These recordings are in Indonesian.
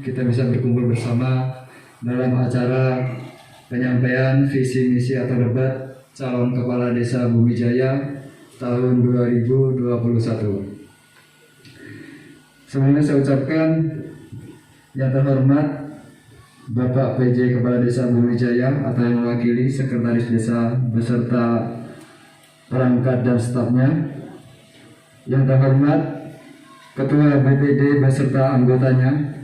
kita bisa berkumpul bersama dalam acara penyampaian visi misi atau debat calon kepala desa Bumi Jaya tahun 2021. Sebelumnya saya ucapkan yang terhormat Bapak PJ Kepala Desa Bumi Jaya atau yang mewakili Sekretaris Desa beserta perangkat dan stafnya. Yang terhormat Ketua BPD beserta anggotanya.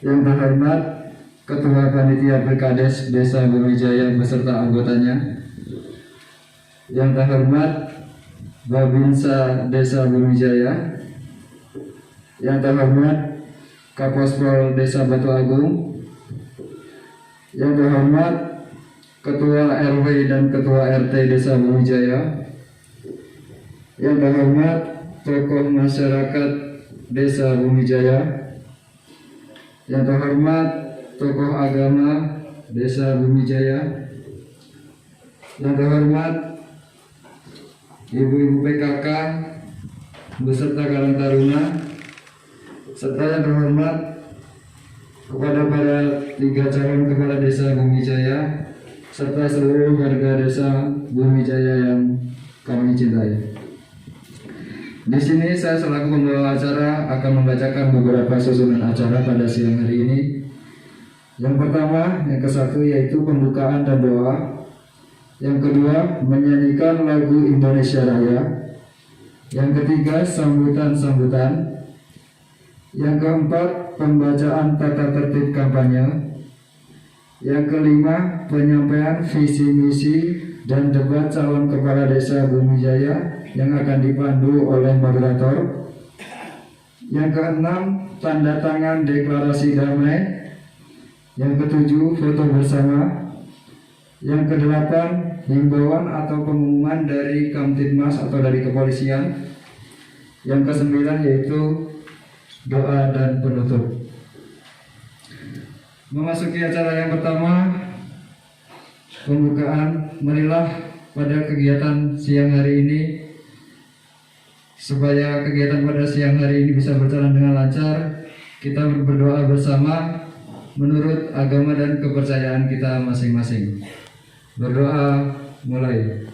Yang terhormat Ketua Panitia Berkades Desa Bumi Jaya beserta anggotanya. Yang terhormat Babinsa Desa Bumi Jaya. Yang terhormat Kapospol Desa Batu Agung. Yang terhormat Ketua RW dan Ketua RT Desa Bumi Jaya. Yang terhormat tokoh masyarakat Desa Bumi Jaya. Yang terhormat tokoh agama Desa Bumi Jaya. Yang terhormat ibu-ibu PKK beserta Karang Taruna, serta yang terhormat kepada para 3 calon kepala desa Bumi Jaya serta seluruh warga desa Bumi Jaya yang kami cintai. Di sini saya selaku pembawa acara akan membacakan beberapa susunan acara pada siang hari ini. Yang pertama, yang ke-1 yaitu pembukaan dan doa. Yang kedua, menyanyikan lagu Indonesia Raya. Yang ketiga, sambutan-sambutan. Yang keempat, pembacaan tata tertib kampanye. Yang kelima, penyampaian visi misi dan debat calon kepala desa Bumi Jaya yang akan dipandu oleh moderator. Yang keenam, tanda tangan deklarasi damai. Yang ketujuh, foto bersama. Yang kedelapan, himbauan atau pengumuman dari Kamtibmas atau dari kepolisian. Yang kesembilan yaitu doa dan penutup. Memasuki acara yang pertama, pembukaan. Marilah pada kegiatan siang hari ini, supaya kegiatan pada siang hari ini bisa berjalan dengan lancar, kita berdoa bersama menurut agama dan kepercayaan kita masing-masing. Berdoa mulai.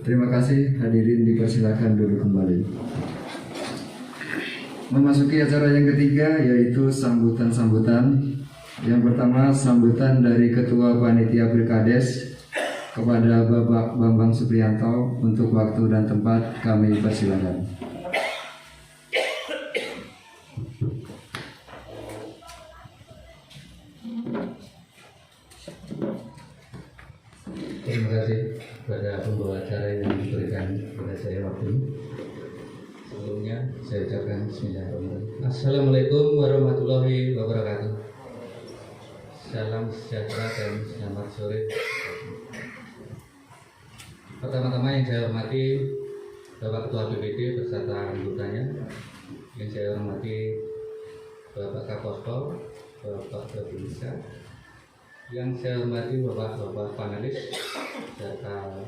Terima kasih, hadirin dipersilakan duduk kembali. Memasuki acara yang ketiga yaitu sambutan-sambutan. Yang pertama, sambutan dari Ketua Panitia Pilkades kepada Bapak Bambang Supriyanto. Untuk waktu dan tempat kami persilakan. Terima kasih. pembawa acara yang diberikan kepada saya waktu ini. Sebelumnya saya ucapkan bismillahirrahmanirrahim. Assalamualaikum warahmatullahi wabarakatuh. Salam sejahtera dan selamat sore. Pertama-tama yang saya hormati Bapak Ketua BPD beserta anggotanya, yang saya hormati Bapak Kapolres, Bapak Babinsa, yang saya hormati Bapak-Bapak panelis serta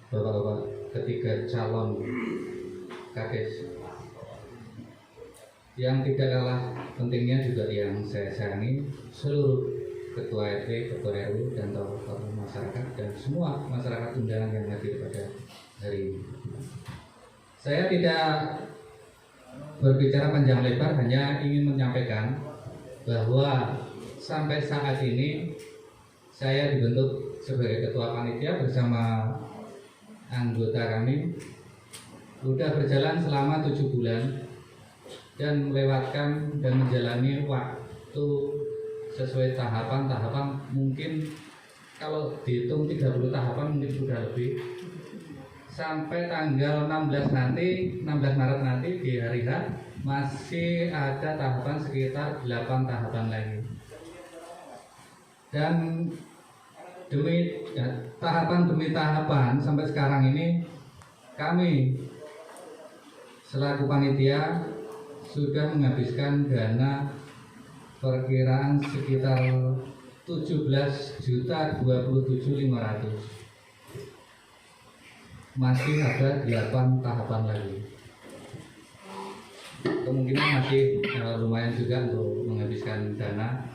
Bapak-Bapak ketiga calon Kades. Yang tidak kalah pentingnya juga yang saya sayangi seluruh Ketua RT, Ketua RW, dan tokoh masyarakat dan semua masyarakat undangan yang hadir pada hari ini. Saya tidak berbicara panjang lebar, hanya ingin menyampaikan bahwa sampai saat ini saya dibentuk sebagai Ketua Panitia bersama anggota kami sudah berjalan selama 7 bulan dan melewatkan dan menjalani waktu sesuai tahapan-tahapan. Mungkin kalau dihitung 30 tahapan mungkin sudah lebih, sampai tanggal 16 Maret nanti di hari H masih ada tahapan sekitar 8 tahapan lagi. Dan tahapan demi tahapan sampai sekarang ini kami selaku panitia sudah menghabiskan dana perkiraan sekitar 17.027.500. Masih ada 8 tahapan lagi. Kemungkinan masih lumayan juga untuk menghabiskan dana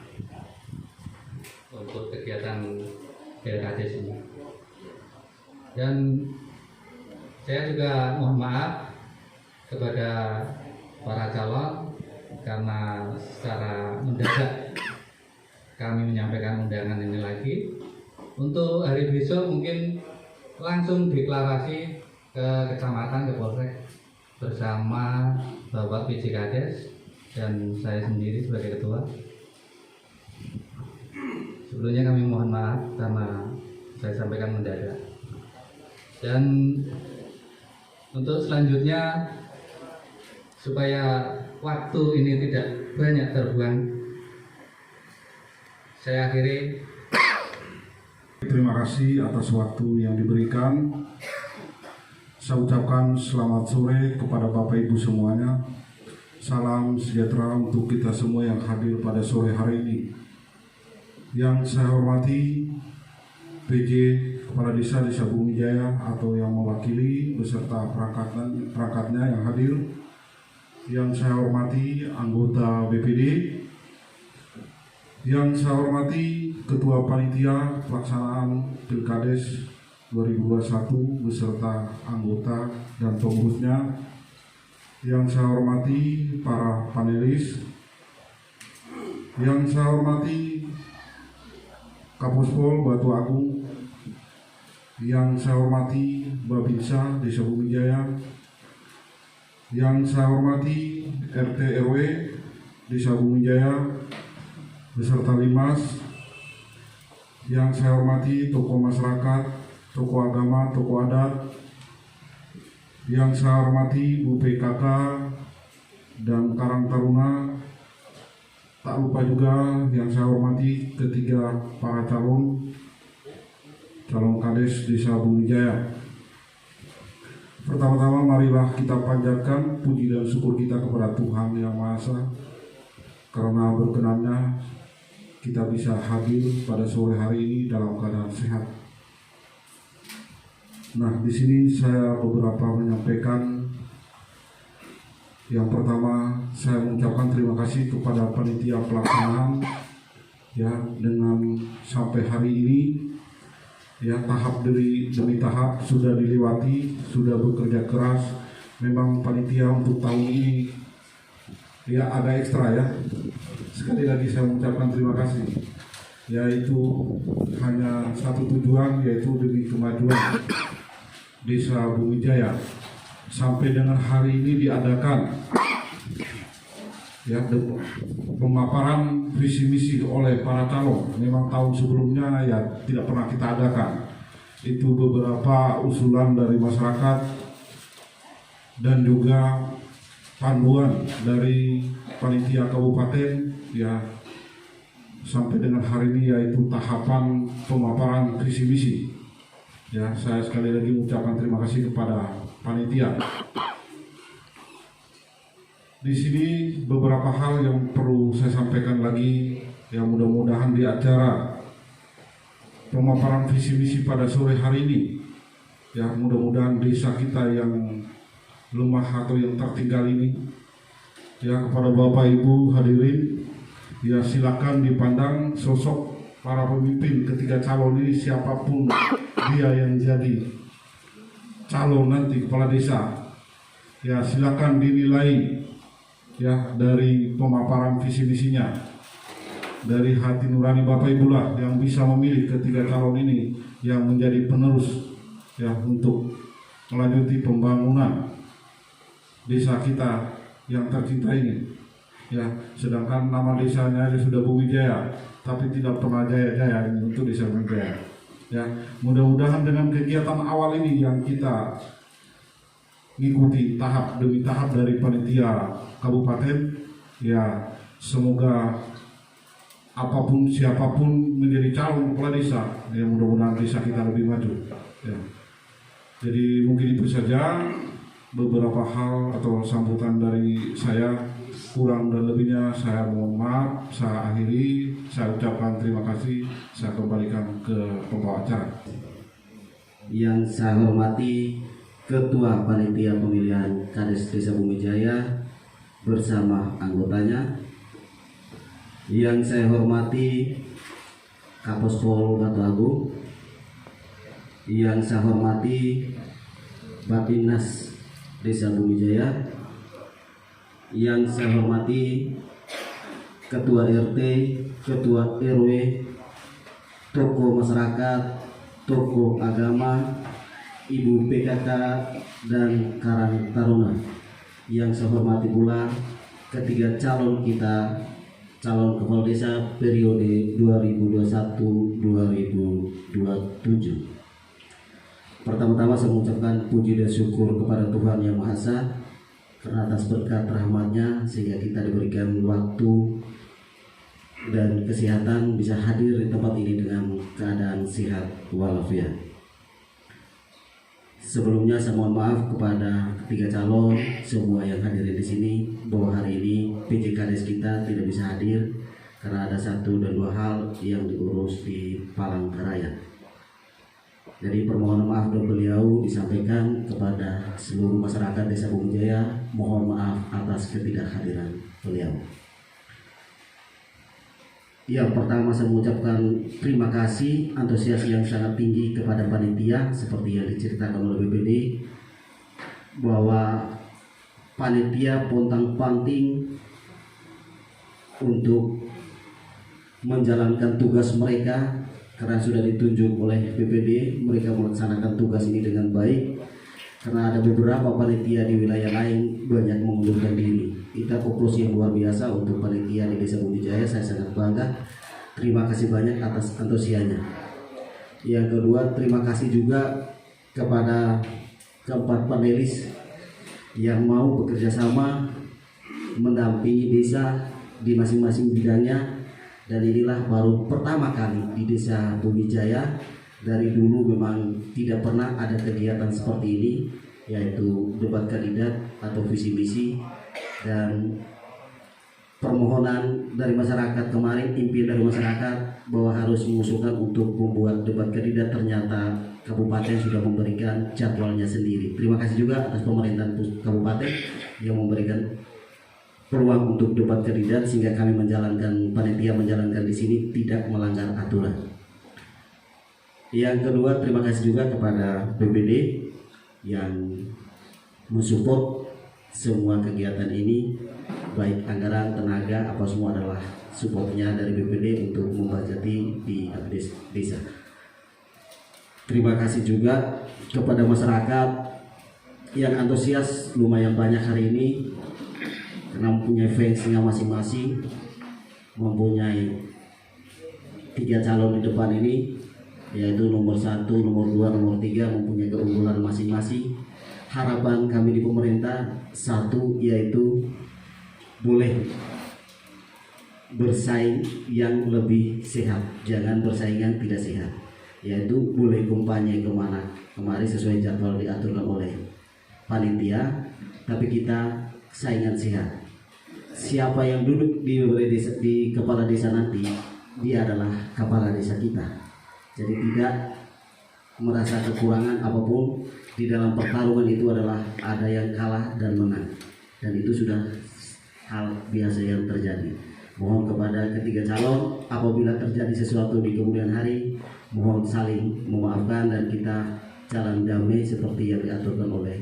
untuk kegiatan LKD ini. Dan saya juga mohon maaf kepada para calon karena secara mendadak kami menyampaikan undangan ini lagi. Untuk hari besok mungkin langsung deklarasi ke kecamatan, ke polsek bersama Bapak PJ Kades dan saya sendiri sebagai ketua. Sebelumnya kami mohon maaf karena saya sampaikan mendadak. Dan untuk selanjutnya supaya waktu ini tidak banyak terbuang, saya akhiri. Terima kasih atas waktu yang diberikan. Saya ucapkan selamat sore kepada Bapak Ibu semuanya. Salam sejahtera untuk kita semua yang hadir pada sore hari ini. Yang saya hormati PJ Kepala Desa Bumi Jaya atau yang mewakili beserta perangkatnya yang hadir. Yang saya hormati anggota BPD, yang saya hormati Ketua Panitia Pelaksanaan Pilkades 2021 beserta anggota dan pengurusnya, yang saya hormati para panelis, yang saya hormati Kapospol Batu Agung, yang saya hormati Babinsa Desa Bumi Jaya, yang saya hormati RT RW Desa Bumi Jaya beserta Limas, yang saya hormati tokoh masyarakat, tokoh agama, tokoh adat, yang saya hormati Bu PKK dan Karang Taruna, tak lupa juga yang saya hormati ketiga para calon Kades Desa Bumi Jaya. Pertama-tama marilah kita panjatkan puji dan syukur kita kepada Tuhan Yang Maha Esa karena berkenannya kita bisa hadir pada sore hari ini dalam keadaan sehat. Nah, di sini saya beberapa menyampaikan. Yang pertama, saya mengucapkan terima kasih kepada panitia pelaksanaan ya, dengan sampai hari ini ya tahap demi tahap sudah dilewati, sudah bekerja keras. Memang panitia untuk tahun ini ya ada ekstra ya. Sekali lagi saya mengucapkan terima kasih, yaitu hanya satu tujuan, yaitu demi kemajuan Desa Bumi Jaya. Sampai dengan hari ini diadakan ya pemaparan visi misi oleh para calon. Memang tahun sebelumnya ya tidak pernah kita adakan, itu beberapa usulan dari masyarakat dan juga panduan dari panitia kabupaten ya sampai dengan hari ini, yaitu tahapan pemaparan visi misi. Ya, saya sekali lagi mengucapkan terima kasih kepada panitia. Di sini beberapa hal yang perlu saya sampaikan lagi, yang mudah-mudahan di acara pemaparan visi misi pada sore hari ini, ya mudah-mudahan desa kita yang lemah atau yang tertinggal ini, ya kepada Bapak Ibu hadirin, ya silakan dipandang sosok para pemimpin ketiga calon ini, siapapun dia yang jadi calon nanti kepala desa, ya silakan dinilai ya dari pemaparan visi misinya, dari hati nurani Bapak Ibu lah yang bisa memilih ketiga calon ini yang menjadi penerus ya untuk melanjuti pembangunan desa kita yang tercinta ini. Ya, sedangkan nama desanya aja sudah Bumi Jaya, tapi tidak pernah jaya-jaya ini untuk desa Bumi Jaya. Ya, mudah-mudahan dengan kegiatan awal ini yang kita mengikuti tahap demi tahap dari panitia kabupaten, ya semoga apapun siapapun menjadi calon kepala desa, ya mudah-mudahan desa kita lebih maju. Ya. Jadi mungkin itu saja beberapa hal atau sambutan dari saya. Kurang dan lebihnya saya mohon maaf, saya akhiri, saya ucapkan terima kasih, saya kembalikan ke pembawa acara. Yang saya hormati Ketua Panitia Pemilihan Kades Desa Bumi Jaya bersama anggotanya, yang saya hormati Kapospol Batu Agung, yang saya hormati Bappenas Desa Bumi Jaya, yang saya hormati Ketua RT, Ketua RW, tokoh masyarakat, tokoh agama, Ibu PKK dan Karang Taruna. Yang saya hormati pula ketiga calon kita, calon kepala desa periode 2021-2027. Pertama-tama saya mengucapkan puji dan syukur kepada Tuhan Yang Maha Esa karena atas berkat rahmat-Nya sehingga kita diberikan waktu dan kesehatan bisa hadir di tempat ini dengan keadaan sehat walafiat. Sebelumnya saya mohon maaf kepada ketiga calon semua yang hadir di sini bahwa hari ini PJ Kades kita tidak bisa hadir karena ada satu dan dua hal yang diurus di Palangkaraya. Jadi permohonan maaf dari beliau disampaikan kepada seluruh masyarakat Desa Bumi Jaya. Mohon maaf atas ketidakhadiran beliau. Yang pertama saya mengucapkan terima kasih antusias yang sangat tinggi kepada panitia seperti yang diceritakan oleh BPD bahwa panitia pontang-panting untuk menjalankan tugas mereka karena sudah ditunjuk oleh BPD, mereka melaksanakan tugas ini dengan baik. Karena ada beberapa panitia di wilayah lain banyak mengundurkan diri. Kita fokus yang luar biasa untuk panitia di Desa Bumi Jaya. Saya sangat bangga. Terima kasih banyak atas antusiasnya. Yang kedua, terima kasih juga kepada keempat panelis yang mau bekerja sama mendampingi desa di masing-masing bidangnya. Dan inilah baru pertama kali di Desa Bumi Jaya. Dari dulu memang tidak pernah ada kegiatan seperti ini, yaitu debat kandidat atau visi misi. Dan permohonan dari masyarakat kemarin, impian dari masyarakat bahwa harus mengusulkan untuk membuat debat kandidat, ternyata kabupaten sudah memberikan jadwalnya sendiri. Terima kasih juga atas pemerintahan kabupaten yang memberikan peluang untuk debat kandidat sehingga kami panitia menjalankan di sini tidak melanggar aturan. Yang kedua, terima kasih juga kepada BPD yang mensupport semua kegiatan ini, baik anggaran, tenaga, apa semua adalah supportnya dari BPD untuk membajati di desa. Terima kasih juga kepada masyarakat yang antusias lumayan banyak hari ini karena mempunyai fansnya masing-masing, mempunyai 3 calon di depan ini. yaitu nomor 1, nomor 2, nomor 3 mempunyai keunggulan masing-masing. Harapan kami di pemerintah, satu yaitu boleh bersaing yang lebih sehat, jangan bersaing yang tidak sehat, yaitu boleh kampanye kemari sesuai jadwal diaturkan oleh panitia, tapi kita saingan sehat. Siapa yang duduk di desa, di kepala desa nanti, dia adalah kepala desa kita, jadi tidak merasa kekurangan apapun. Di dalam pertarungan itu adalah ada yang kalah dan menang, dan itu sudah hal biasa yang terjadi. Mohon kepada ketiga calon, apabila terjadi sesuatu di kemudian hari, mohon saling memaafkan dan kita jalan damai seperti yang diaturkan oleh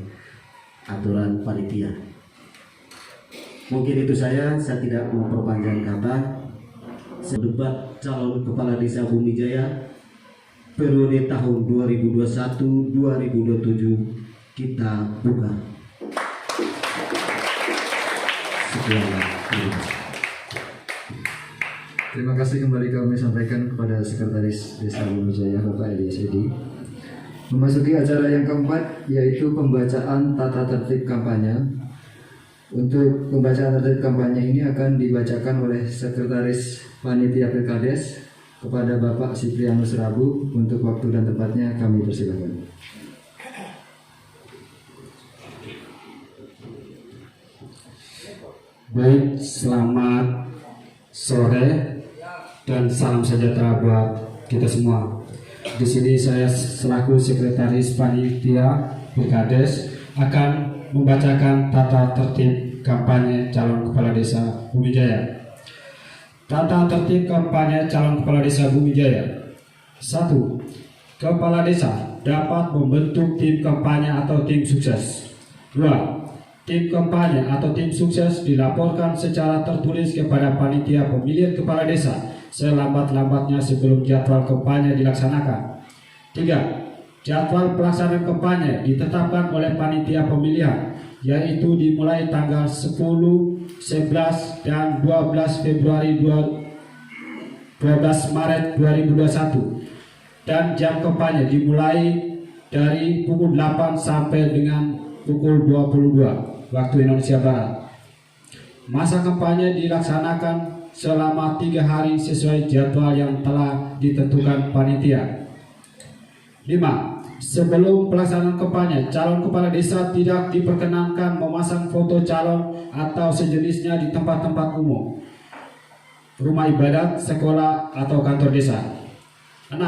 aturan panitia. Mungkin itu saya tidak memperpanjang kata. Debat calon kepala desa Bumi Jaya periode tahun 2021-2027 kita buka. Sekian. Terima kasih kembali kami sampaikan kepada Sekretaris Desa Bumi Jaya Bapak Elias Edi. Memasuki acara yang keempat, yaitu pembacaan tata tertib kampanye. Untuk pembacaan tertib kampanye ini akan dibacakan oleh Sekretaris Panitia Pilkades kepada Bapak Siprianus Rabu. Untuk waktu dan tempatnya kami persilakan. Baik, selamat sore dan salam sejahtera buat kita semua. Di sini saya selaku Sekretaris Panitia Pilkades akan membacakan tata tertib kampanye calon kepala desa Bumi Jaya. Tata tertib kampanye calon kepala desa Bumi Jaya. 1. Kepala desa dapat membentuk tim kampanye atau tim sukses. 2. Tim kampanye atau tim sukses dilaporkan secara tertulis kepada panitia pemilihan kepala desa selambat-lambatnya sebelum jadwal kampanye dilaksanakan. 3. Jadwal pelaksanaan kampanye ditetapkan oleh panitia pemilihan, yaitu dimulai tanggal 10, 11, dan 12 Februari 12 Maret 2021, dan jam kampanye dimulai dari pukul 8 sampai dengan pukul 22 waktu Indonesia Barat. Masa kampanye dilaksanakan selama 3 hari sesuai jadwal yang telah ditentukan panitia. 5. Sebelum pelaksanaan kampanye, calon kepala desa tidak diperkenankan memasang foto calon atau sejenisnya di tempat-tempat umum, rumah ibadat, sekolah, atau kantor desa. 6.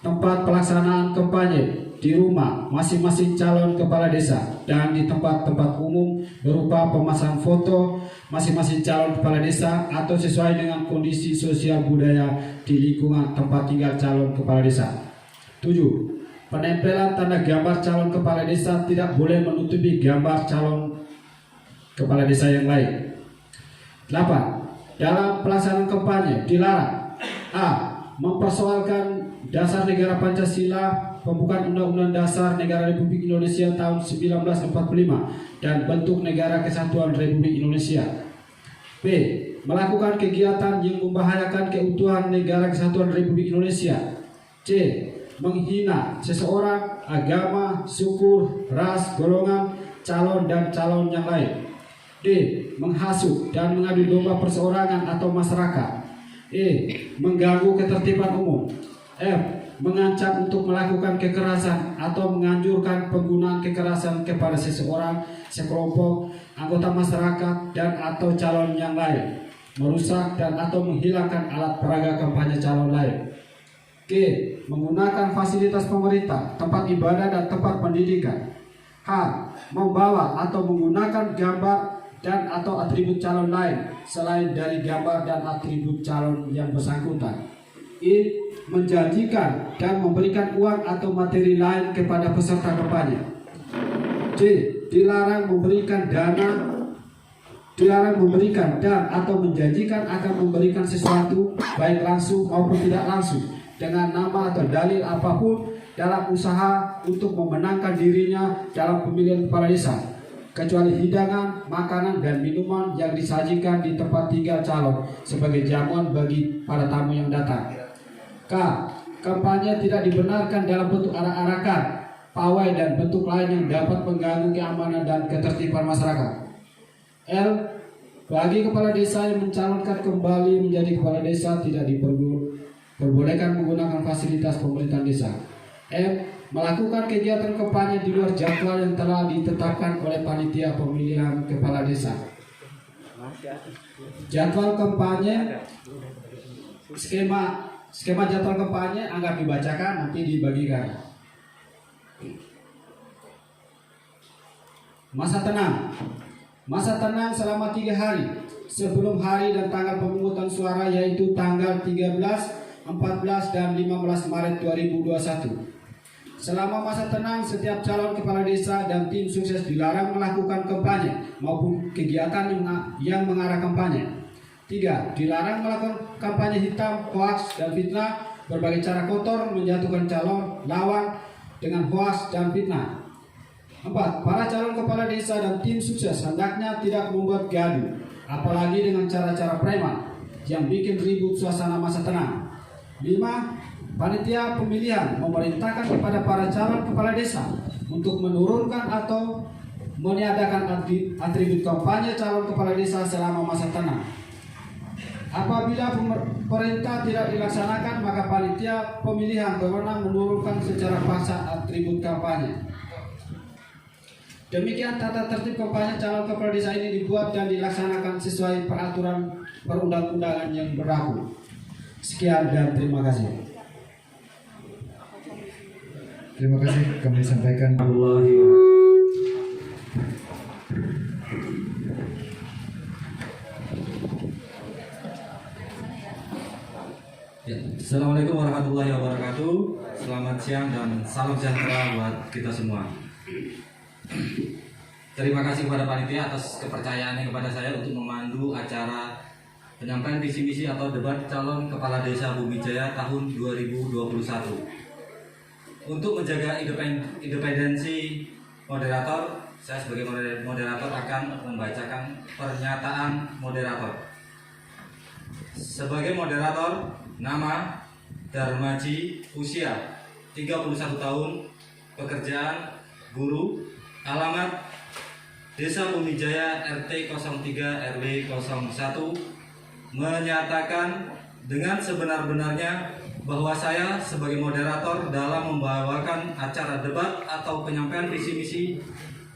Tempat pelaksanaan kampanye di rumah masing-masing calon kepala desa dan di tempat-tempat umum berupa pemasang foto masing-masing calon kepala desa atau sesuai dengan kondisi sosial budaya di lingkungan tempat tinggal calon kepala desa. 7. Penempelan tanda gambar calon kepala desa tidak boleh menutupi gambar calon kepala desa yang lain. 8. Dalam pelaksanaan kampanye dilarang: A. Mempersoalkan dasar negara Pancasila, pembukaan Undang-Undang Dasar Negara Republik Indonesia tahun 1945 dan bentuk Negara Kesatuan Republik Indonesia. B. Melakukan kegiatan yang membahayakan keutuhan Negara Kesatuan Republik Indonesia. C. Menghina seseorang, agama, suku, ras, golongan, calon dan calon yang lain. D. Menghasut dan mengadu domba perseorangan atau masyarakat. E. Mengganggu ketertiban umum. F. Mengancam untuk melakukan kekerasan atau menganjurkan penggunaan kekerasan kepada seseorang, sekelompok, anggota masyarakat, dan atau calon yang lain. Merusak dan atau menghilangkan alat peraga kampanye calon lain. G. Menggunakan fasilitas pemerintah, tempat ibadah, dan tempat pendidikan. H. Membawa atau menggunakan gambar dan atau atribut calon lain selain dari gambar dan atribut calon yang bersangkutan. I. Menjanjikan dan memberikan uang atau materi lain kepada peserta kampanye. D. Dilarang memberikan dan atau menjanjikan akan memberikan sesuatu baik langsung maupun tidak langsung dengan nama atau dalil apapun dalam usaha untuk memenangkan dirinya dalam pemilihan kepala desa, kecuali hidangan, makanan, dan minuman yang disajikan di tempat tinggal calon sebagai jamuan bagi para tamu yang datang. K. kampanye tidak dibenarkan dalam bentuk arak-arakan, pawai dan bentuk lain yang dapat mengganggu keamanan dan ketertiban masyarakat. L. Bagi kepala desa yang mencalonkan kembali menjadi kepala desa tidak diperbolehkan menggunakan fasilitas pemerintahan desa. M. Melakukan kegiatan kampanye di luar jadwal yang telah ditetapkan oleh panitia pemilihan kepala desa. Jadwal kampanye, skema jadwal kampanye agar dibacakan nanti dibagikan. Masa tenang. Masa tenang selama 3 hari sebelum hari dan tanggal pemungutan suara, yaitu tanggal 13, 14, dan 15 Maret 2021. Selama masa tenang, setiap calon kepala desa dan tim sukses dilarang melakukan kampanye maupun kegiatan yang mengarah kampanye. 3. Dilarang melakukan kampanye hitam, hoaks, dan fitnah, berbagai cara kotor menjatuhkan calon lawan dengan hoaks dan fitnah. 4. Para calon kepala desa dan tim sukses hendaknya tidak membuat gaduh, apalagi dengan cara-cara preman yang bikin ribut suasana masa tenang. 5. Panitia pemilihan memerintahkan kepada para calon kepala desa untuk menurunkan atau meniadakan atribut kampanye calon kepala desa selama masa tenang. Apabila perintah tidak dilaksanakan, maka panitia pemilihan berwenang menurunkan secara paksa atribut kampanye. Demikian tata tertib kampanye calon kepala desa ini dibuat dan dilaksanakan sesuai peraturan perundang-undangan yang berlaku. Sekian dan terima kasih. Terima kasih kami sampaikan. Ya, Assalamualaikum warahmatullahi wabarakatuh. Selamat siang dan salam sejahtera buat kita semua. Terima kasih kepada panitia atas kepercayaannya kepada saya untuk memandu acara penyampaian visi misi atau debat calon kepala desa Bumi Jaya tahun 2021. Untuk menjaga independensi moderator, saya sebagai moderator akan membacakan pernyataan moderator. Sebagai moderator, nama Darmaji, usia 31 tahun, pekerjaan guru, alamat Desa Bumi Jaya RT 03 RW 01, menyatakan dengan sebenar-benarnya bahwa saya sebagai moderator dalam membawakan acara debat atau penyampaian visi misi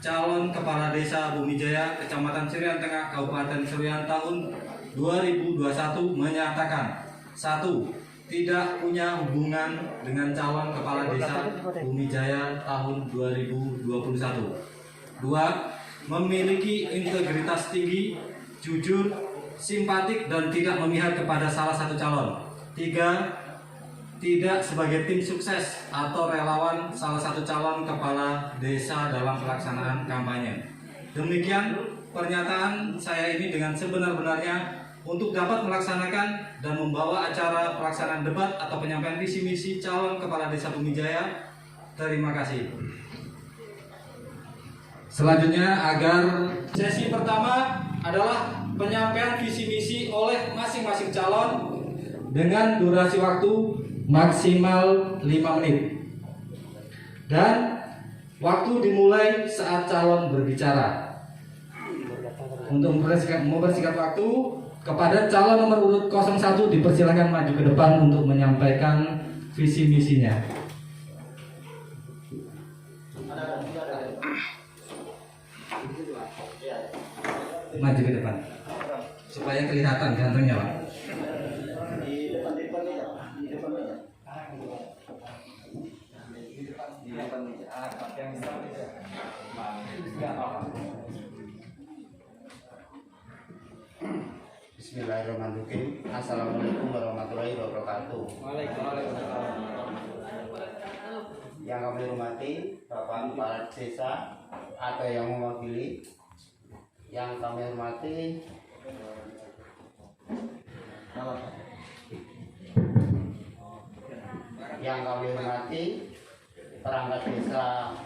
calon kepala desa Bumi Jaya Kecamatan Serian Tengah Kabupaten Serian tahun 2021 menyatakan: 1. Tidak punya hubungan dengan calon kepala desa Bumi Jaya tahun 2021. 2. Memiliki integritas tinggi, jujur, simpatik, dan tidak memihak kepada salah satu calon. 3. Tidak sebagai tim sukses atau relawan salah satu calon kepala desa dalam pelaksanaan kampanye. Demikian pernyataan saya ini dengan sebenar-benarnya untuk dapat melaksanakan dan membawa acara pelaksanaan debat atau penyampaian visi misi calon kepala desa Bumi Jaya. Terima kasih. Selanjutnya, agar sesi pertama adalah penyampaian visi misi oleh masing-masing calon dengan durasi waktu maksimal 5 menit. Dan waktu dimulai saat calon berbicara. Untuk mempersingkat waktu, kepada calon nomor urut 01 dipersilakan maju ke depan untuk menyampaikan visi misinya. Maju ke depan supaya kelihatan gantengnya, Pak. Bismillahirrahmanirrahim. Assalamualaikum warahmatullahi wabarakatuh. Yang kami hormati Bapak Kepala Desa atau yang mewakili, yang kami hormati perangkat desa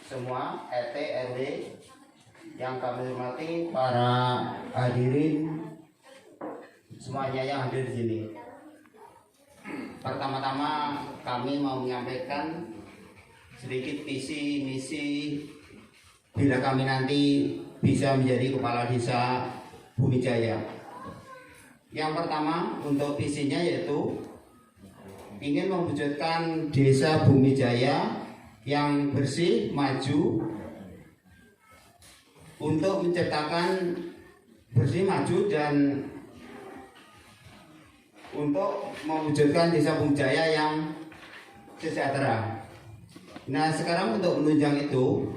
semua, RT, RW, yang kami hormati para hadirin semuanya yang hadir di sini. pertama-tama kami mau menyampaikan sedikit visi misi bila kami nanti bisa menjadi kepala desa Bumi Jaya. Yang pertama untuk visinya yaitu ingin mewujudkan desa Bumi Jaya yang bersih, maju, untuk menciptakan bersih, maju, dan untuk mewujudkan desa Bumi Jaya yang sejahtera. Nah, sekarang untuk menunjang itu,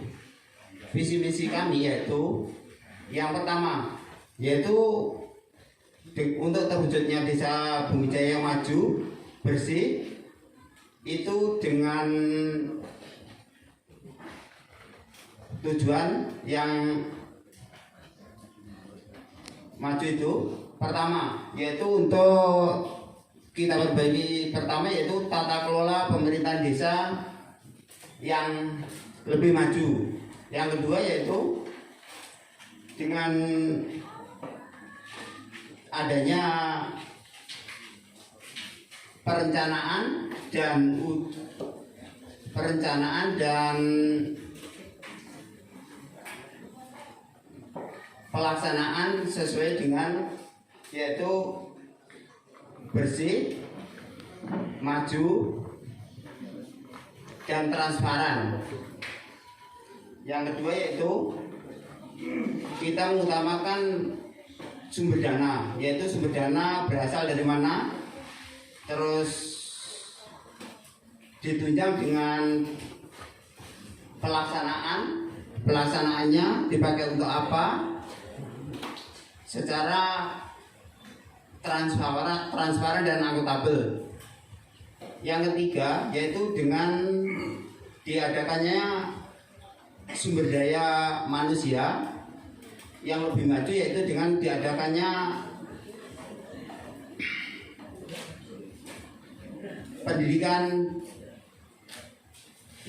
visi misi kami yaitu yang pertama yaitu untuk terwujudnya desa Bumi Jaya yang maju, bersih, itu dengan tujuan yang maju itu pertama yaitu untuk kita berbagi, pertama yaitu tata kelola pemerintahan desa yang lebih maju. Yang kedua yaitu dengan adanya perencanaan dan pelaksanaan sesuai dengan yaitu bersih, maju, dan transparan. Yang kedua yaitu kita mengutamakan sumber dana, yaitu sumber dana berasal dari mana, terus ditunjang dengan pelaksanaannya dipakai untuk apa secara transparan dan akuntabel. Yang ketiga yaitu dengan diadakannya sumber daya manusia yang lebih maju, yaitu dengan diadakannya pendidikan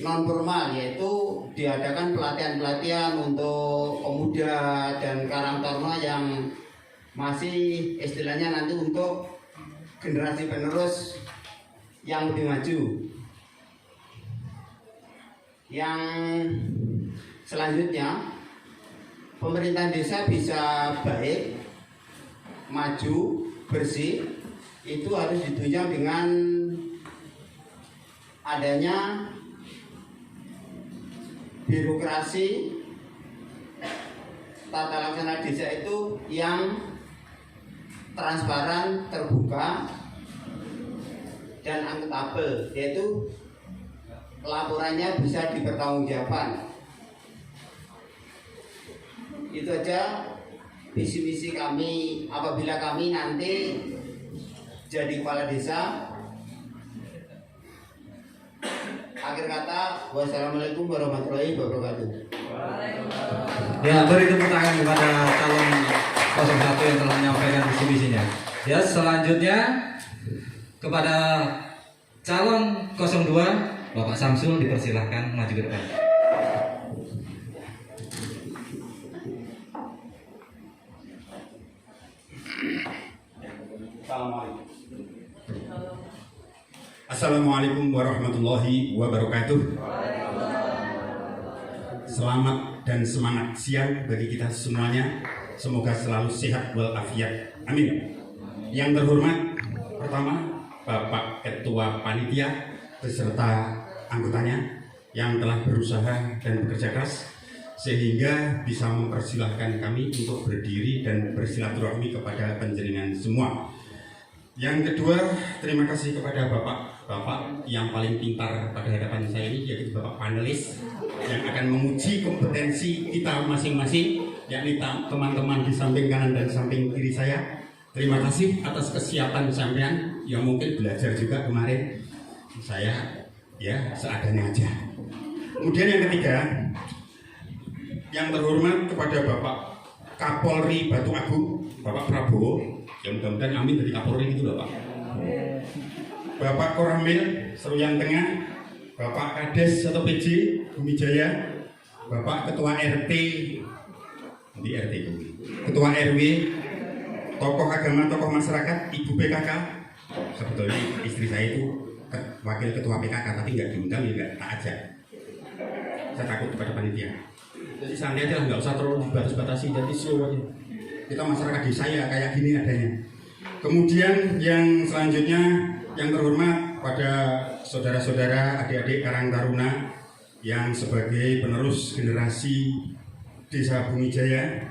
non formal, yaitu diadakan pelatihan-pelatihan untuk pemuda dan karang taruna yang masih istilahnya nanti untuk generasi penerus yang lebih maju. Yang selanjutnya, pemerintahan desa bisa baik, maju, bersih, itu harus ditunjang dengan adanya birokrasi tata laksana desa itu yang transparan, terbuka, dan akuntabel, yaitu laporannya bisa dipertanggungjawabkan. Itu aja visi misi kami apabila kami nanti jadi kepala desa. Akhir kata, wassalamualaikum warahmatullahi wabarakatuh. Ya, beri tepuk tangan kepada calon 01 yang telah menyampaikan visi misinya. Ya, selanjutnya kepada calon 02 Bapak Samsul dipersilahkan maju ke depan. Assalamualaikum warahmatullahi wabarakatuh. Selamat dan semangat siang bagi kita semuanya. Semoga selalu sehat walafiat. Amin. Yang terhormat, pertama Bapak Ketua Panitia beserta anggotanya yang telah berusaha dan bekerja keras sehingga bisa mempersilahkan kami untuk berdiri dan bersilaturahmi kepada panjenengan semua. Yang kedua, terima kasih kepada Bapak yang paling pintar pada hadapan saya ini, yaitu Bapak panelis yang akan menguji kompetensi kita masing-masing, yakni teman-teman di samping kanan dan samping kiri saya. Terima kasih atas kesiapan sampean yang mungkin belajar juga kemarin. Saya ya seadanya aja. Kemudian yang ketiga, yang terhormat kepada Bapak Kapolri Batu Agung, Bapak Prabowo, yang mudah-mudahan amin dari Kapolri itu Bapak. Bapak Koramil Seruyan Tengah, Bapak Kades atau PJ Bumi Jaya, Bapak Ketua RT di RT, Ketua RW, tokoh agama, tokoh masyarakat, Ibu PKK, Sebetulnya istri saya itu wakil ketua PKK, tapi nggak diundang, ya nggak tak ajak. Saya takut kepada panitia. Jadi santai aja, nggak usah terlalu dibatas-batasi, jadi slow aja. Kita masyarakat desa ya kayak gini adanya. Kemudian yang selanjutnya, yang terhormat pada saudara-saudara, adik-adik Karang Taruna yang sebagai penerus generasi Desa Bumi Jaya.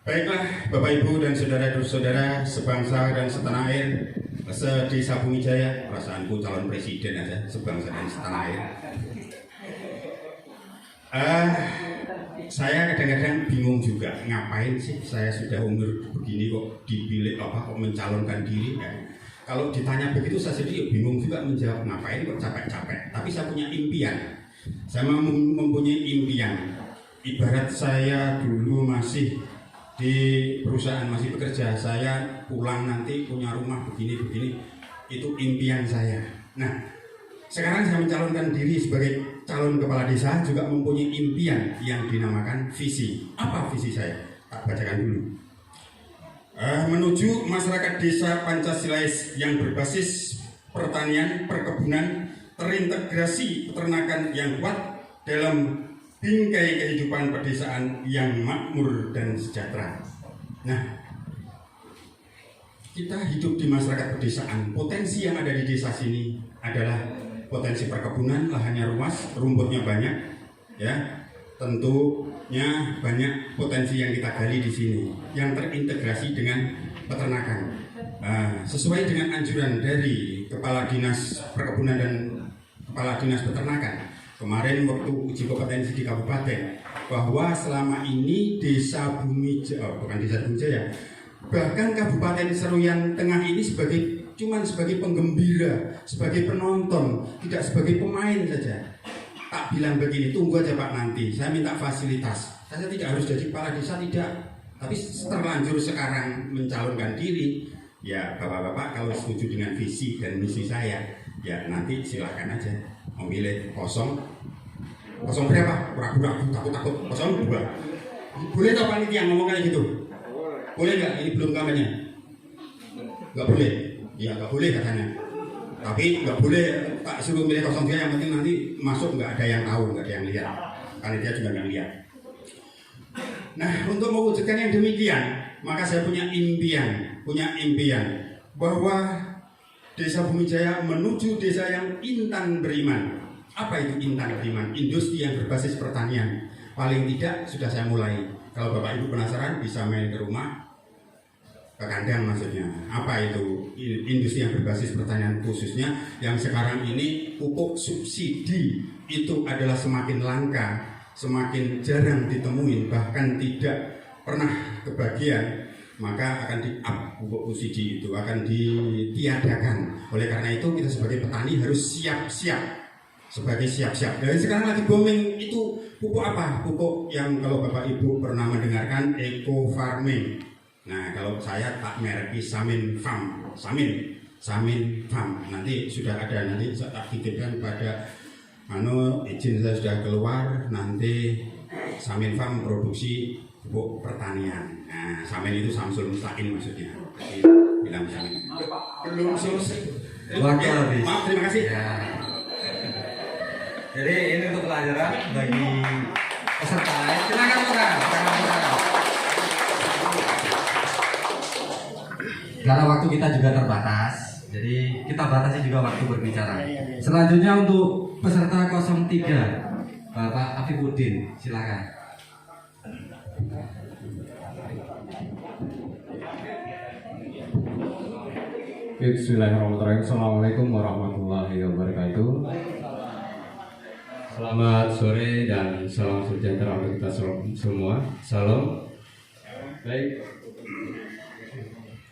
Baiklah Bapak Ibu dan saudara-saudara sebangsa dan setanah air, se-Desa Bumi Jaya, perasaanku calon presiden aja, sebangsa dan setanah air. Saya kadang-kadang bingung juga, ngapain sih saya sudah umur begini kok dipilih kok mencalonkan diri ya. Kalau ditanya begitu saya sendiri bingung juga menjawab, ngapain kok capek-capek. Tapi saya punya impian, saya mempunyai impian. Ibarat saya dulu masih di perusahaan, masih bekerja, saya pulang nanti punya rumah begini-begini, itu impian saya. Nah, sekarang saya mencalonkan diri sebagai calon kepala desa, juga mempunyai impian yang dinamakan visi. Apa visi saya? Tak bacakan dulu. Menuju masyarakat desa Pancasilais yang berbasis pertanian, perkebunan, terintegrasi peternakan yang kuat dalam bingkai kehidupan pedesaan yang makmur dan sejahtera. Nah, kita hidup di masyarakat pedesaan. Potensi yang ada di desa sini adalah potensi perkebunan, lahannya luas, rumputnya banyak, ya. Tentunya banyak potensi yang kita gali di sini yang terintegrasi dengan peternakan. Sesuai dengan anjuran dari Kepala Dinas Perkebunan dan Kepala Dinas Peternakan kemarin waktu uji kompetensi di kabupaten, bahwa selama ini Desa Bumi Jaya, bukan Desa Bumi Jaya, bahkan Kabupaten Seruyan Tengah ini cuman sebagai penggembira, sebagai penonton, tidak sebagai pemain saja. Tak bilang begini, tunggu aja Pak nanti, saya minta fasilitas. Saya tidak harus jadi kepala desa, tidak. Tapi terlanjur sekarang mencalonkan diri, ya Bapak-bapak kalau setuju dengan visi dan misi saya, ya nanti silahkan aja memilih kosong berapa? Ragu-ragu, takut-takut, 02. Boleh tak panitia ngomong kayak gitu? Boleh nggak? Ini belum kampanye. Nggak boleh. Ya nggak boleh katanya. Tapi nggak boleh tak suruh milih 03, yang penting nanti masuk nggak ada yang tahu, nggak ada yang lihat. Panitia juga nggak lihat. Nah, untuk mewujudkan yang demikian, maka saya punya impian bahwa Desa Bumi Jaya menuju desa yang intan beriman. Apa itu intan beriman? Industri yang berbasis pertanian. Paling tidak sudah saya mulai. Kalau Bapak Ibu penasaran bisa main ke rumah, ke kandang maksudnya. Apa itu industri yang berbasis pertanian, khususnya yang sekarang ini pupuk subsidi itu adalah semakin langka, semakin jarang ditemuin, bahkan tidak pernah kebagian. Maka akan di-up pupuk subsidi itu, akan ditiadakan. Oleh karena itu kita sebagai petani harus siap-siap. Dan sekarang lagi booming itu pupuk apa? Pupuk yang kalau Bapak Ibu pernah mendengarkan eco farming. Nah, kalau saya tak mereki Samin Farm. Nanti sudah ada, nanti saya tak titipkan pada izin saya sudah keluar, nanti Samin Farm produksi pupuk pertanian. Nah, Samin itu Samsul Mustaqim maksudnya. Jadi, bilang Samin. Belum selesai. Maaf, terima kasih. Ya. Jadi ini untuk pelajaran bagi peserta. Silakan Pak. Karena waktu kita juga terbatas, jadi kita batasi juga waktu berbicara. Selanjutnya untuk peserta 03, Bapak Afifuddin, silakan. Bismillahirrahmanirrahim. Assalamualaikum warahmatullahi wabarakatuh. Selamat sore dan salam sejahtera untuk kita semua. Salam. Baik.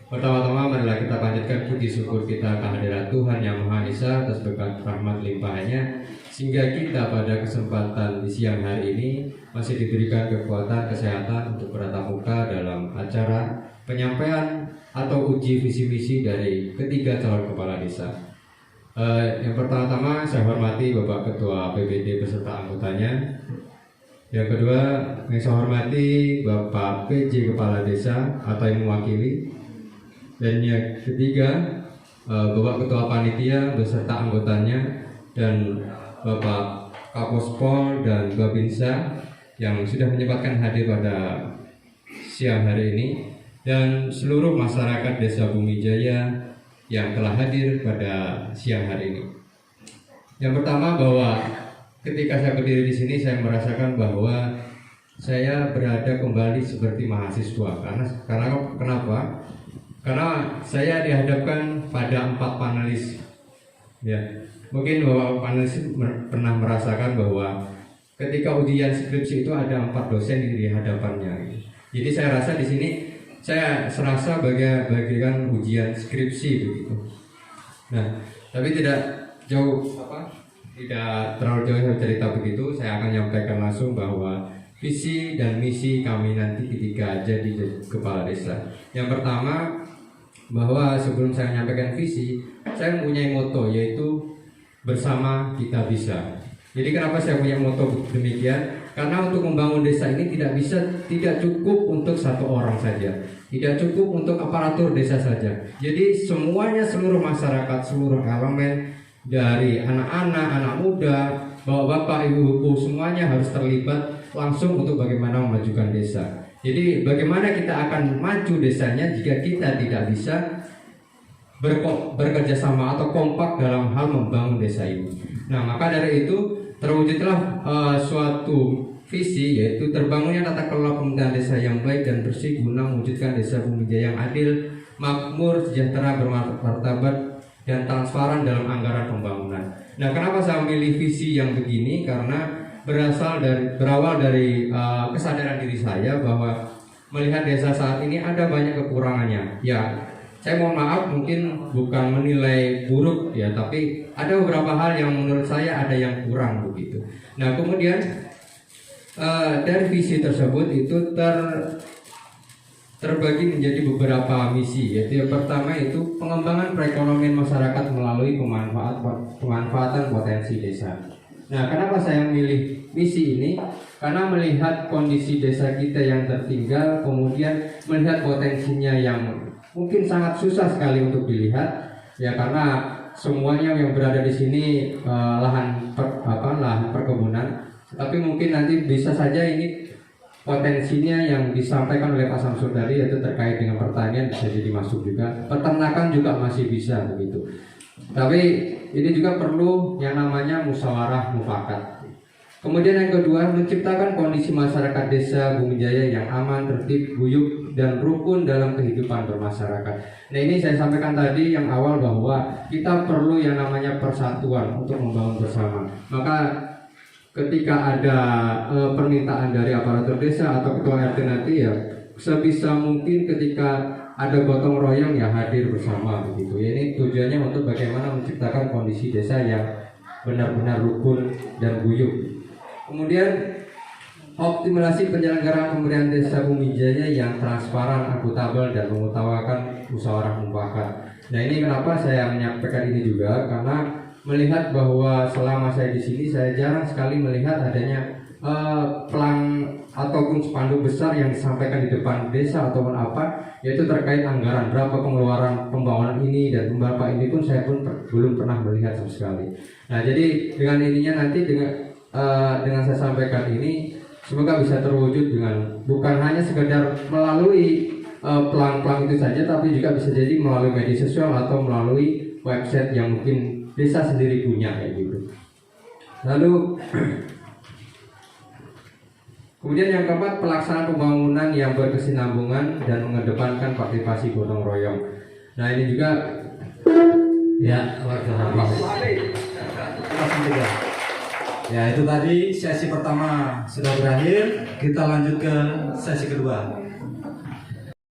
Pertama-tama marilah kita panjatkan puji syukur kita kehadirat Tuhan Yang Maha Esa atas berkat rahmat limpahannya, sehingga kita pada kesempatan di siang hari ini masih diberikan kekuatan kesehatan untuk bertatap muka dalam acara penyampaian atau uji visi misi dari ketiga calon kepala desa. Yang pertama-tama saya hormati Bapak Ketua PBD beserta anggotanya. Yang kedua, saya hormati Bapak PJ Kepala Desa atau yang mewakili. Dan yang ketiga, Bapak Ketua Panitia beserta anggotanya dan Bapak Kapospol dan Babinsa yang sudah menyempatkan hadir pada siang hari ini, dan seluruh masyarakat Desa Bumi Jaya yang telah hadir pada siang hari ini. Yang pertama, bahwa ketika saya berdiri di sini saya merasakan bahwa saya berada kembali seperti mahasiswa. Karena kenapa? Karena saya dihadapkan pada 4 panelis. Ya, mungkin Bapak panelis pernah merasakan bahwa ketika ujian skripsi itu ada 4 dosen di hadapannya. Jadi saya rasa di sini saya serasa bagaikan ujian skripsi begitu. Nah, tapi tidak terlalu jauh cerita begitu. Saya akan menyampaikan langsung bahwa visi dan misi kami nanti ketika jadi kepala desa. Yang pertama, bahwa sebelum saya menyampaikan visi, saya mempunyai moto, yaitu bersama kita bisa. Jadi kenapa saya punya moto demikian? Karena untuk membangun desa ini tidak cukup untuk satu orang saja, tidak cukup untuk aparatur desa saja. Jadi semuanya, seluruh masyarakat, seluruh elemen, dari anak-anak, anak muda, bapak-bapak, ibu-ibu, semuanya harus terlibat langsung untuk bagaimana memajukan desa. Jadi bagaimana kita akan maju desanya jika kita tidak bisa bekerja sama atau kompak dalam hal membangun desa ini. Nah, maka dari itu terwujudlah suatu visi, yaitu terbangunnya tata kelola pemerintahan desa yang baik dan bersih guna mewujudkan Desa Bumi Jaya yang adil, makmur, sejahtera, bermartabat, dan transparan dalam anggaran pembangunan. Nah, kenapa saya memilih visi yang begini? Karena berawal dari kesadaran diri saya bahwa melihat desa saat ini ada banyak kekurangannya. Ya, saya mohon maaf, mungkin bukan menilai buruk ya, tapi ada beberapa hal yang menurut saya ada yang kurang begitu. Nah, kemudian dari visi tersebut itu terbagi menjadi beberapa misi, yaitu yang pertama itu pengembangan perekonomian masyarakat melalui pemanfaatan potensi desa. Nah, kenapa saya memilih misi ini? Karena melihat kondisi desa kita yang tertinggal, kemudian melihat potensinya yang mungkin sangat susah sekali untuk dilihat, ya, karena semuanya yang berada di sini lahan perkebunan, tapi mungkin nanti bisa saja ini potensinya yang disampaikan oleh Pak Samsul tadi, yaitu terkait dengan pertanian, bisa jadi masuk juga, peternakan juga masih bisa begitu. Tapi ini juga perlu yang namanya musyawarah mufakat. Kemudian yang kedua, menciptakan kondisi masyarakat Desa Bumi Jaya yang aman, tertib, guyup, dan rukun dalam kehidupan bermasyarakat. Nah, ini saya sampaikan tadi yang awal bahwa kita perlu yang namanya persatuan untuk membangun bersama. Maka ketika ada permintaan dari aparatur desa atau ketua RT nanti, ya sebisa mungkin ketika ada gotong royong ya hadir bersama begitu. Ya, ini tujuannya untuk bagaimana menciptakan kondisi desa yang benar-benar rukun dan guyup. Kemudian optimalisasi penyelenggaraan pemerintahan Desa Bumi Jaya yang transparan, akuntabel, dan mengutamakan musyawarah mufakat. Nah, ini kenapa saya menyampaikan ini juga, karena melihat bahwa selama saya di sini saya jarang sekali melihat adanya pelang ataupun spanduk besar yang disampaikan di depan desa ataupun apa, yaitu terkait anggaran berapa pengeluaran pembangunan ini dan beberapa ini pun saya pun belum pernah melihat sama sekali. Nah, jadi dengan ininya nanti dengan saya sampaikan ini semoga bisa terwujud dengan bukan hanya sekedar melalui pelang-pelang itu saja, tapi juga bisa jadi melalui media sosial atau melalui website yang mungkin desa sendiri punya kayak gitu. Lalu kemudian yang keempat, pelaksanaan pembangunan yang berkesinambungan dan mengedepankan partisipasi gotong royong. Nah, ini juga ya ya itu tadi sesi pertama sudah berakhir, kita lanjut ke sesi kedua.